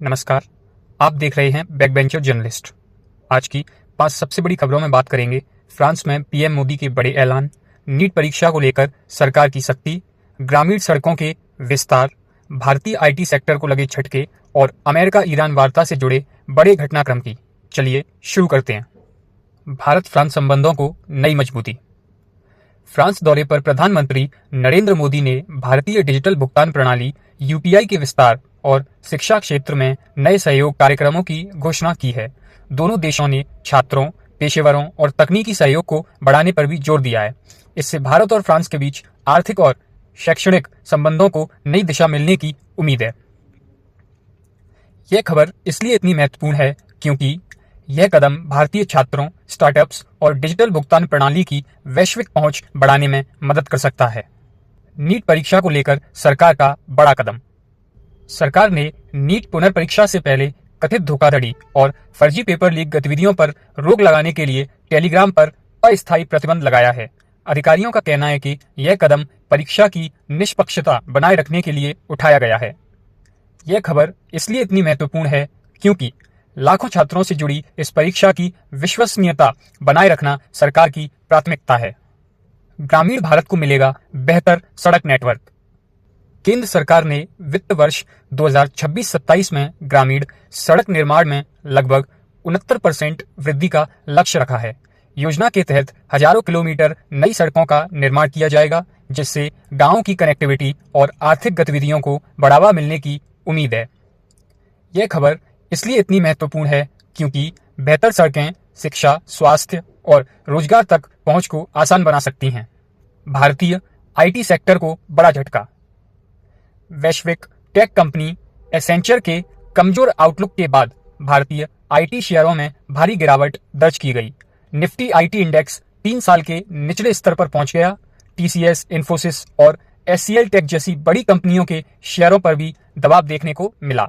नमस्कार। आप देख रहे हैं बैक बेंचर जर्नलिस्ट। आज की 5 सबसे बड़ी खबरों में बात करेंगे फ्रांस में पीएम मोदी के बड़े ऐलान, नीट परीक्षा को लेकर सरकार की सख्ती, ग्रामीण सड़कों के विस्तार, भारतीय आईटी सेक्टर को लगे झटके और अमेरिका ईरान वार्ता से जुड़े बड़े घटनाक्रम की। चलिए शुरू करते हैं। भारत फ्रांस संबंधों को नई मजबूती। फ्रांस दौरे पर प्रधानमंत्री नरेंद्र मोदी ने भारतीय डिजिटल भुगतान प्रणाली यूपीआई के विस्तार और शिक्षा क्षेत्र में नए सहयोग कार्यक्रमों की घोषणा की है। दोनों देशों ने छात्रों, पेशेवरों और तकनीकी सहयोग को बढ़ाने पर भी जोर दिया है। इससे भारत और फ्रांस के बीच आर्थिक और शैक्षणिक संबंधों को नई दिशा मिलने की उम्मीद है। यह खबर इसलिए इतनी महत्वपूर्ण है क्योंकि यह कदम भारतीय छात्रों, स्टार्टअप्स और डिजिटल भुगतान प्रणाली की वैश्विक पहुंच बढ़ाने में मदद कर सकता है। नीट परीक्षा को लेकर सरकार का बड़ा कदम। सरकार ने नीट पुनर्परीक्षा से पहले कथित धोखाधड़ी और फर्जी पेपर लीक गतिविधियों पर रोक लगाने के लिए टेलीग्राम पर अस्थायी प्रतिबंध लगाया है। अधिकारियों का कहना है कि यह कदम परीक्षा की निष्पक्षता बनाए रखने के लिए उठाया गया है। यह खबर इसलिए इतनी महत्वपूर्ण है क्योंकि लाखों छात्रों से जुड़ी इस परीक्षा की विश्वसनीयता बनाए रखना सरकार की प्राथमिकता है। ग्रामीण भारत को मिलेगा बेहतर सड़क नेटवर्क। केंद्र सरकार ने वित्त वर्ष 2026-27 में ग्रामीण सड़क निर्माण में लगभग 69% वृद्धि का लक्ष्य रखा है। योजना के तहत हजारों किलोमीटर नई सड़कों का निर्माण किया जाएगा, जिससे गांवों की कनेक्टिविटी और आर्थिक गतिविधियों को बढ़ावा मिलने की उम्मीद है। यह खबर इसलिए इतनी महत्वपूर्ण है क्योंकि बेहतर सड़कें शिक्षा, स्वास्थ्य और रोजगार तक पहुंच को आसान बना सकती हैं। भारतीय आईटी सेक्टर को बड़ा झटका। वैश्विक टेक कंपनी एसेंचर के कमजोर आउटलुक के बाद भारतीय आईटी शेयरों में भारी गिरावट दर्ज की गई। निफ्टी आईटी इंडेक्स 3 साल के निचले स्तर पर पहुंच गया। टीसीएस, इन्फोसिस और एचसीएल टेक जैसी बड़ी कंपनियों के शेयरों पर भी दबाव देखने को मिला।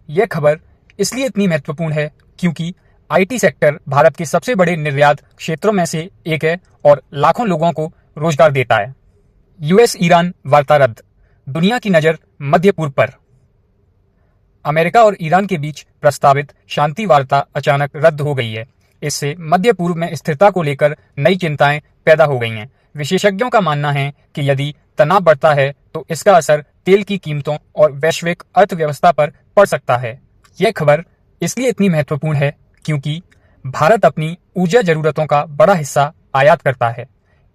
यह खबर इसलिए इतनी महत्वपूर्ण है क्योंकि आईटी सेक्टर भारत के सबसे बड़े निर्यात क्षेत्रों में से एक है और लाखों लोगों को रोजगार देता है। यूएस ईरान वार्ता रद्द। दुनिया की नजर मध्य पूर्व पर। अमेरिका और ईरान के बीच प्रस्तावित शांति वार्ता अचानक रद्द हो गई है। इससे मध्य पूर्व में स्थिरता को लेकर नई चिंताएं पैदा हो गई हैं। विशेषज्ञों का मानना है कि यदि तनाव बढ़ता है तो इसका असर तेल की कीमतों और वैश्विक अर्थव्यवस्था पर पड़ सकता है। यह खबर इसलिए इतनी महत्वपूर्ण है क्योंकि भारत अपनी ऊर्जा जरूरतों का बड़ा हिस्सा आयात करता है।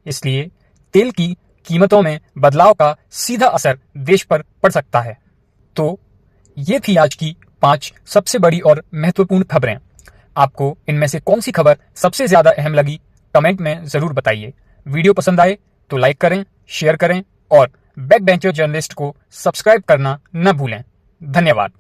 इसलिए तेल की कीमतों में बदलाव का सीधा असर देश पर पड़ सकता है। तो ये थी आज की 5 सबसे बड़ी और महत्वपूर्ण खबरें। आपको इनमें से कौन सी खबर सबसे ज्यादा अहम लगी, कमेंट में जरूर बताइए। वीडियो पसंद आए तो लाइक करें, शेयर करें और बैक बेंचर जर्नलिस्ट को सब्सक्राइब करना न भूलें। धन्यवाद।